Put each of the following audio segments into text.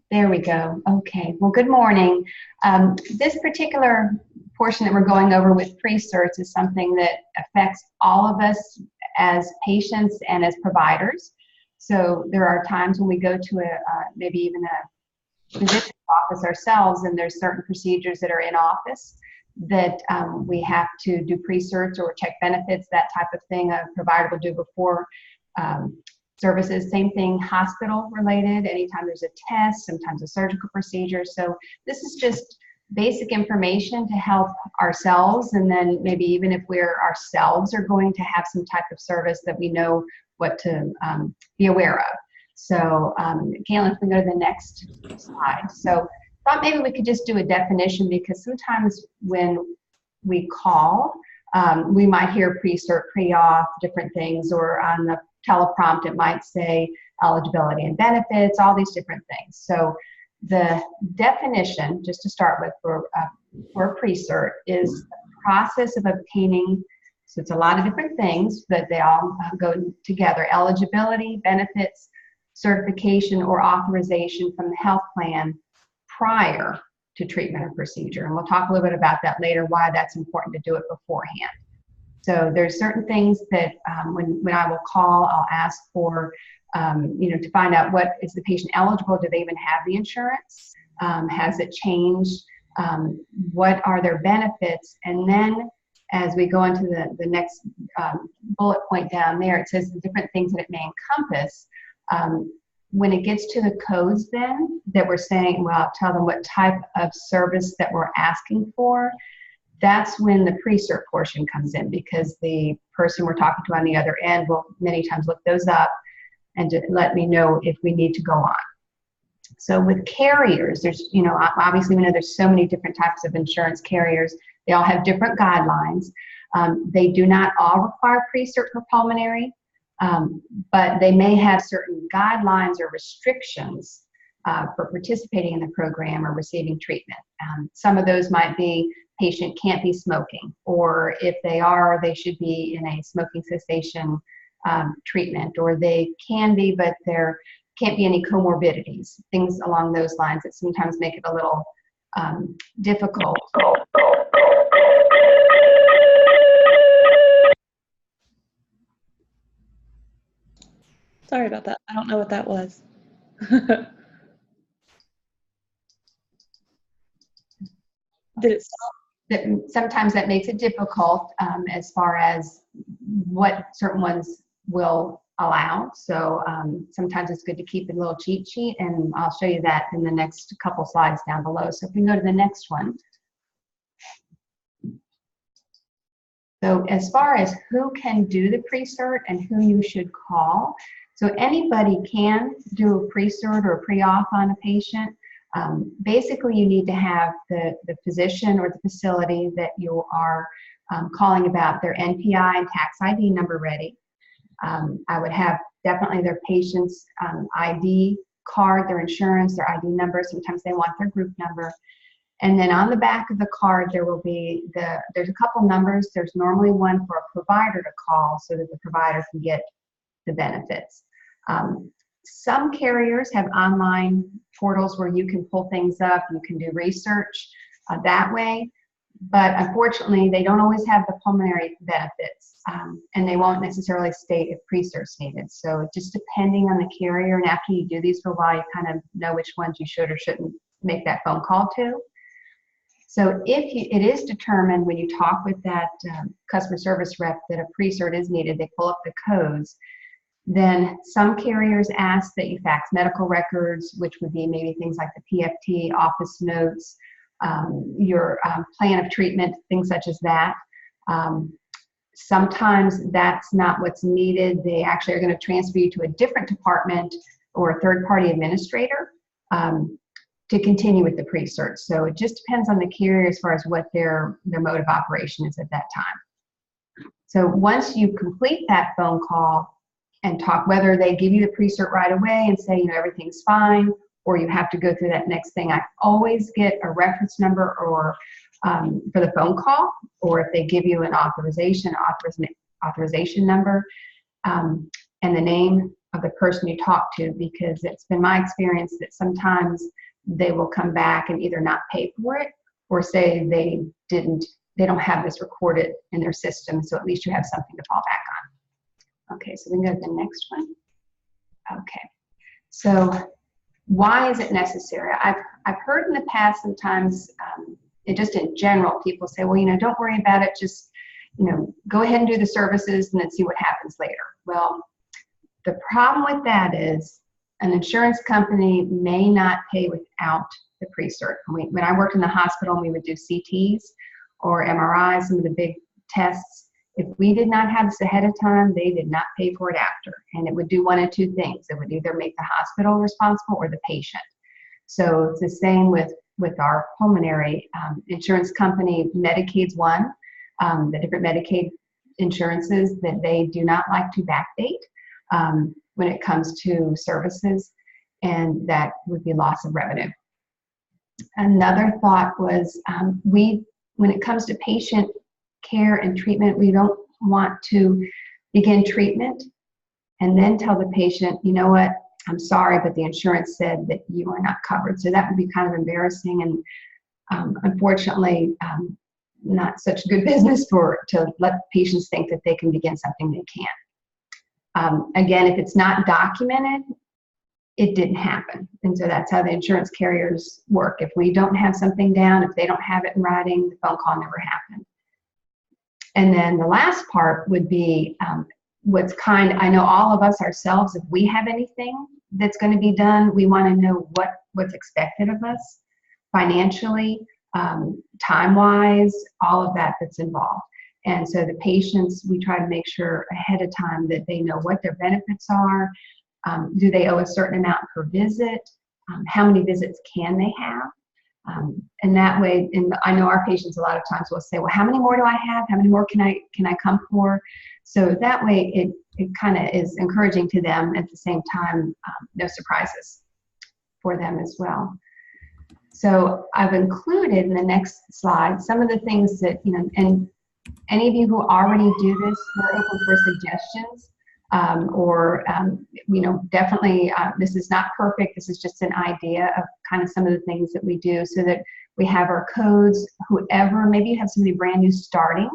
There we go. Okay. Well, good morning. This particular portion that we're going over with PRECERT is something that affects all of us as patients and as providers. So there are times when we go to maybe even a physician's office ourselves, and there's certain procedures that are in office that we have to do PRECERT or check benefits, that type of thing a provider will do before services. Same thing, hospital related, anytime there's a test, sometimes a surgical procedure. So this is just basic information to help ourselves, and then maybe even if we're ourselves are going to have some type of service that we know what to be aware of. So Caitlin, if we go to the next slide. So thought maybe we could just do a definition, because sometimes when we call, we might hear PRECERT, pre-auth, different things, or on the teleprompt it might say eligibility and benefits, all these different things. So the definition, just to start with, for PRECERT is the process of obtaining, so it's a lot of different things, but they all go together: eligibility, benefits, certification, or authorization from the health plan prior to treatment or procedure. And we'll talk a little bit about that later, why that's important to do it beforehand. So there's certain things that when I will call, I'll ask for, to find out what is the patient eligible, do they even have the insurance, has it changed, what are their benefits, and then as we go into the next bullet point down there, it says the different things that it may encompass. When it gets to the codes then that we're saying, well, I'll tell them what type of service that we're asking for, that's when the PRECERT portion comes in, because the person we're talking to on the other end will many times look those up and to let me know if we need to go on. So with carriers, there's, obviously we know there's so many different types of insurance carriers. They all have different guidelines. They do not all require PRECERT for pulmonary, but they may have certain guidelines or restrictions for participating in the program or receiving treatment. Some of those might be patient can't be smoking, or if they are, they should be in a smoking cessation treatment, or they can be, but there can't be any comorbidities, things along those lines that sometimes make it a little difficult. Sorry about that. I don't know what that was. Did it stop? Sometimes that makes it difficult as far as what certain ones will allow. So sometimes it's good to keep a little cheat sheet, and I'll show you that in the next couple slides down below. So if we can go to the next one. So as far as who can do the PRECERT and who you should call, so anybody can do a PRECERT or a pre-auth on a patient. Basically, you need to have the physician or the facility that you are calling about their NPI and tax ID number ready. I would have definitely their patient's ID card, their insurance, their ID number. Sometimes they want their group number. And then on the back of the card, there will be there's a couple numbers. There's normally one for a provider to call so that the provider can get the benefits. Some carriers have online portals where you can pull things up, you can do research that way, but unfortunately they don't always have the pulmonary benefits, and they won't necessarily state if PRECERT's needed. So just depending on the carrier, and after you do these for a while, you kind of know which ones you should or shouldn't make that phone call to. So if it is determined when you talk with that customer service rep that a PRECERT is needed, they pull up the codes. Then some carriers ask that you fax medical records, which would be maybe things like the PFT, office notes, your plan of treatment, things such as that. Sometimes that's not what's needed. They actually are going to transfer you to a different department or a third-party administrator to continue with the PRECERT. So it just depends on the carrier as far as what their mode of operation is at that time. So once you complete that phone call and talk, whether they give you the PRECERT right away and say, everything's fine, or you have to go through that next thing, I always get a reference number or for the phone call, or if they give you an authorization number, and the name of the person you talk to, because it's been my experience that sometimes they will come back and either not pay for it or say they don't have this recorded in their system, so at least you have something to fall back on. Okay, so we can go to the next one. Okay, so why is it necessary? I've heard in the past sometimes, just in general, people say, well, don't worry about it, just, go ahead and do the services and then see what happens later. Well, the problem with that is an insurance company may not pay without the pre-cert. When I worked in the hospital and we would do CTs or MRIs, some of the big tests, if we did not have this ahead of time, they did not pay for it after. And it would do one of two things. It would either make the hospital responsible or the patient. So it's the same with our pulmonary insurance company. Medicaid's one. The different Medicaid insurances, that they do not like to backdate when it comes to services, and that would be loss of revenue. Another thought was when it comes to patient care and treatment, we don't want to begin treatment and then tell the patient, you know what, I'm sorry, but the insurance said that you are not covered. So that would be kind of embarrassing, and unfortunately, not such good business to let patients think that they can begin something they can't. Again, if it's not documented, it didn't happen. And so that's how the insurance carriers work. If we don't have something down, if they don't have it in writing, the phone call never happened. And then the last part would be I know all of us ourselves, if we have anything that's going to be done, we want to know what's expected of us financially, time-wise, all of that's involved. And so the patients, we try to make sure ahead of time that they know what their benefits are. Do they owe a certain amount per visit? How many visits can they have? And that way, and I know our patients a lot of times will say, well, how many more do I have? How many more can I come for? So that way it kind of is encouraging to them, at the same time, no surprises for them as well. So I've included in the next slide some of the things that, and any of you who already do this, we're open for suggestions. Definitely, this is not perfect. This is just an idea of kind of some of the things that we do, so that we have our codes. Whoever, maybe you have somebody brand new starting,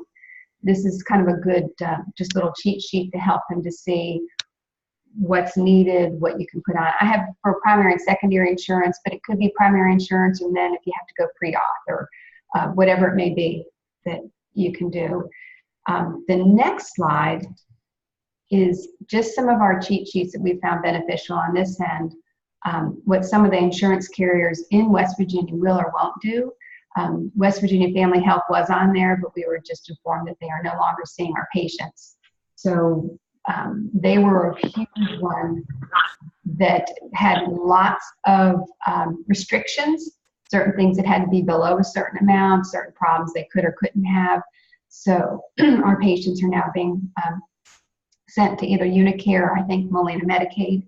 this is kind of a good, just little cheat sheet to help them to see what's needed, what you can put on. I have for primary and secondary insurance, but it could be primary insurance, and then if you have to go pre-auth or whatever it may be that you can do. The next slide is just some of our cheat sheets that we found beneficial on this end, what some of the insurance carriers in West Virginia will or won't do. West Virginia Family Health was on there, but we were just informed that they are no longer seeing our patients. So they were a huge one that had lots of restrictions, certain things that had to be below a certain amount, certain problems they could or couldn't have. So our patients are now being sent to either Unicare, I think Molina Medicaid.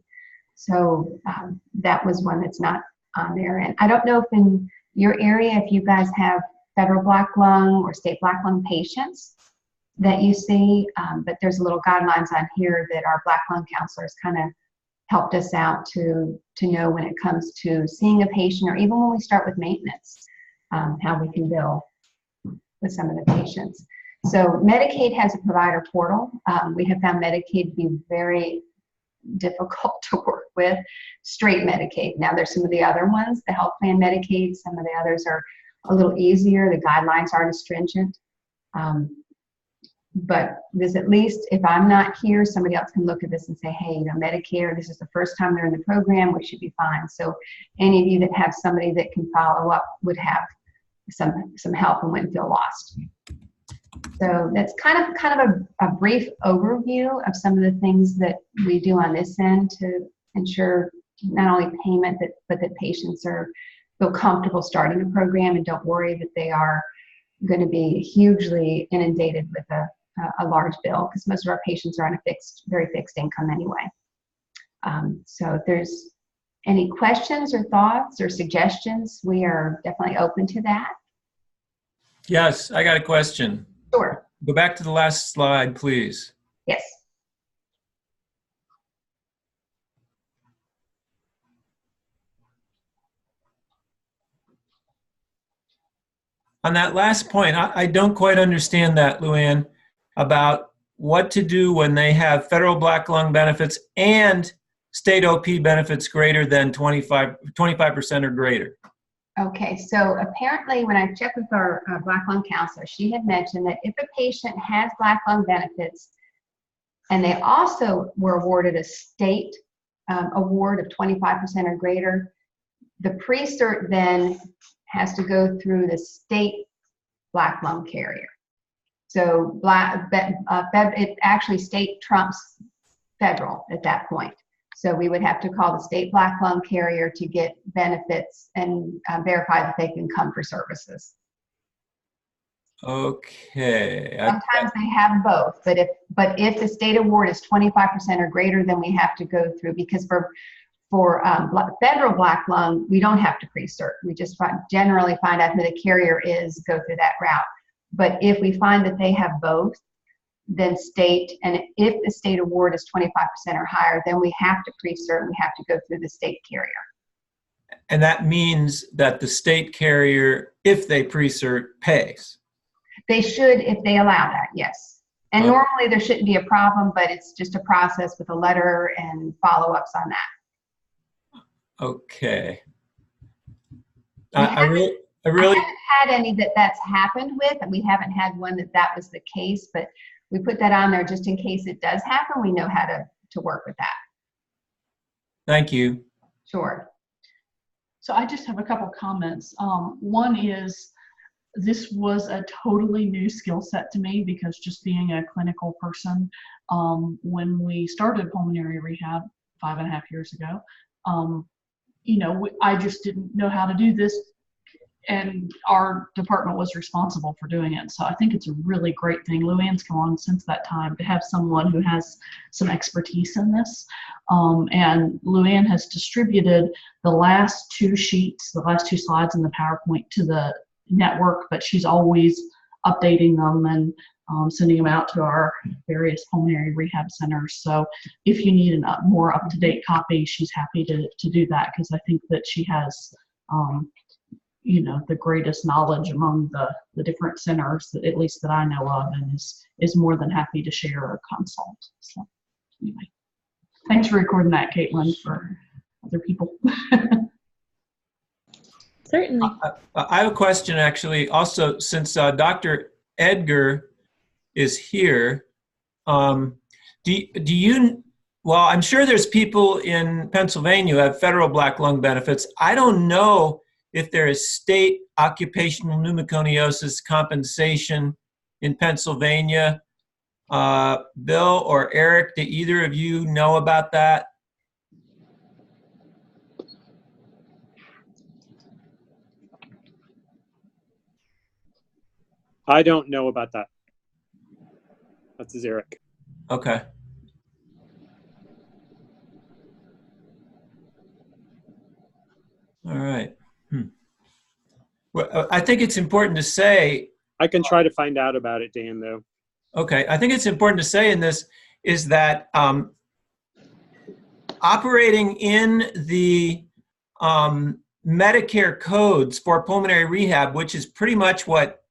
So that was one that's not on there. And I don't know if in your area, if you guys have federal black lung or state black lung patients that you see, but there's a little guidelines on here that our black lung counselors kind of helped us out to know when it comes to seeing a patient, or even when we start with maintenance, how we can bill with some of the patients. So Medicaid has a provider portal. We have found Medicaid to be very difficult to work with, straight Medicaid. Now there's some of the other ones, the health plan Medicaid, some of the others are a little easier. The guidelines aren't as stringent. But there's, at least if I'm not here, somebody else can look at this and say, hey, Medicare, this is the first time they're in the program, we should be fine. So any of you that have somebody that can follow up would have some help and wouldn't feel lost. So that's kind of a brief overview of some of the things that we do on this end to ensure not only payment, but that patients feel comfortable starting a program and don't worry that they are going to be hugely inundated with a large bill, because most of our patients are on a very fixed income anyway. So if there's any questions or thoughts or suggestions, we are definitely open to that. Yes, I got a question. Sure. Go back to the last slide, please. Yes. On that last point, I don't quite understand that, Luann, about what to do when they have federal black lung benefits and state OP benefits greater than 25% or greater. Okay, so apparently when I checked with our black lung counselor, she had mentioned that if a patient has black lung benefits and they also were awarded a state award of 25% or greater, the PRECERT then has to go through the state black lung carrier. So it actually state trumps federal at that point. So we would have to call the state black lung carrier to get benefits and verify that they can come for services. Okay. Sometimes they have both, but if the state award is 25% or greater, then we have to go through, because for federal black lung, we don't have to pre-cert. We just generally find out who the carrier is, go through that route. But if we find that they have both, then state, and if the state award is 25% or higher, then we have to pre-cert and we have to go through the state carrier. And that means that the state carrier, if they pre-cert, pays. They should if they allow that, yes. And normally there shouldn't be a problem, but it's just a process with a letter and follow-ups on that. Okay. I really haven't had any that's happened with, and we haven't had one that was the case, but we put that on there just in case it does happen. We know how to work with that. Thank you. Sure. So I just have a couple comments. One is, this was a totally new skill set to me, because just being a clinical person, when we started pulmonary rehab 5.5 years ago, I just didn't know how to do this, and our department was responsible for doing it. So I think it's a really great thing. Luann's come on since that time to have someone who has some expertise in this. And Luann has distributed the last two sheets, the last two slides in the PowerPoint to the network, but she's always updating them and sending them out to our various pulmonary rehab centers. So if you need a more up-to-date copy, she's happy to do that, because I think that she has the greatest knowledge among the different centers, that at least that I know of, and is more than happy to share or consult. So anyway, thanks for recording that, Caitlin, for other people. Certainly. I have a question, actually, also, since Dr. Edgar is here. Do you, well, I'm sure there's people in Pennsylvania who have federal black lung benefits. I don't know if there is state occupational pneumoconiosis compensation in Pennsylvania. Bill or Eric, do either of you know about that? I don't know about that. That's Eric. Okay. All right. Well, I think it's important to say. I can try to find out about it, Dan, though. Okay. I think it's important to say in this is that operating in the Medicare codes for pulmonary rehab, which is pretty much what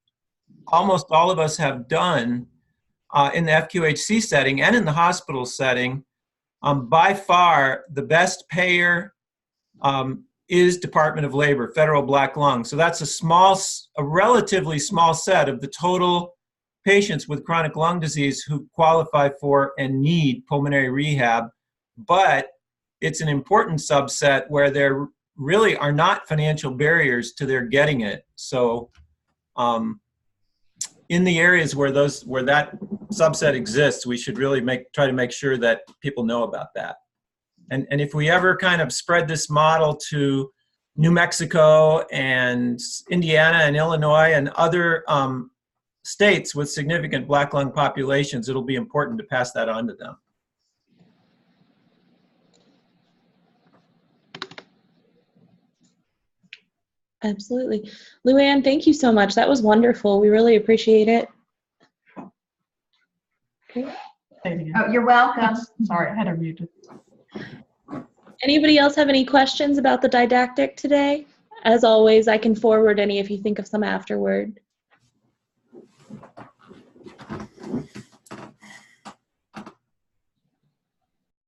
almost all of us have done in the FQHC setting and in the hospital setting, by far the best payer is Department of Labor, federal black lung. So that's a relatively small set of the total patients with chronic lung disease who qualify for and need pulmonary rehab. But it's an important subset where there really are not financial barriers to their getting it. So in the areas where that subset exists, we should really try to make sure that people know about that. And if we ever kind of spread this model to New Mexico and Indiana and Illinois and other states with significant black lung populations, it'll be important to pass that on to them. Absolutely. Luann, thank you so much. That was wonderful. We really appreciate it. Okay. Oh, you're welcome. Sorry, I had her muted. Anybody else have any questions about the didactic today? As always, I can forward any if you think of some afterward.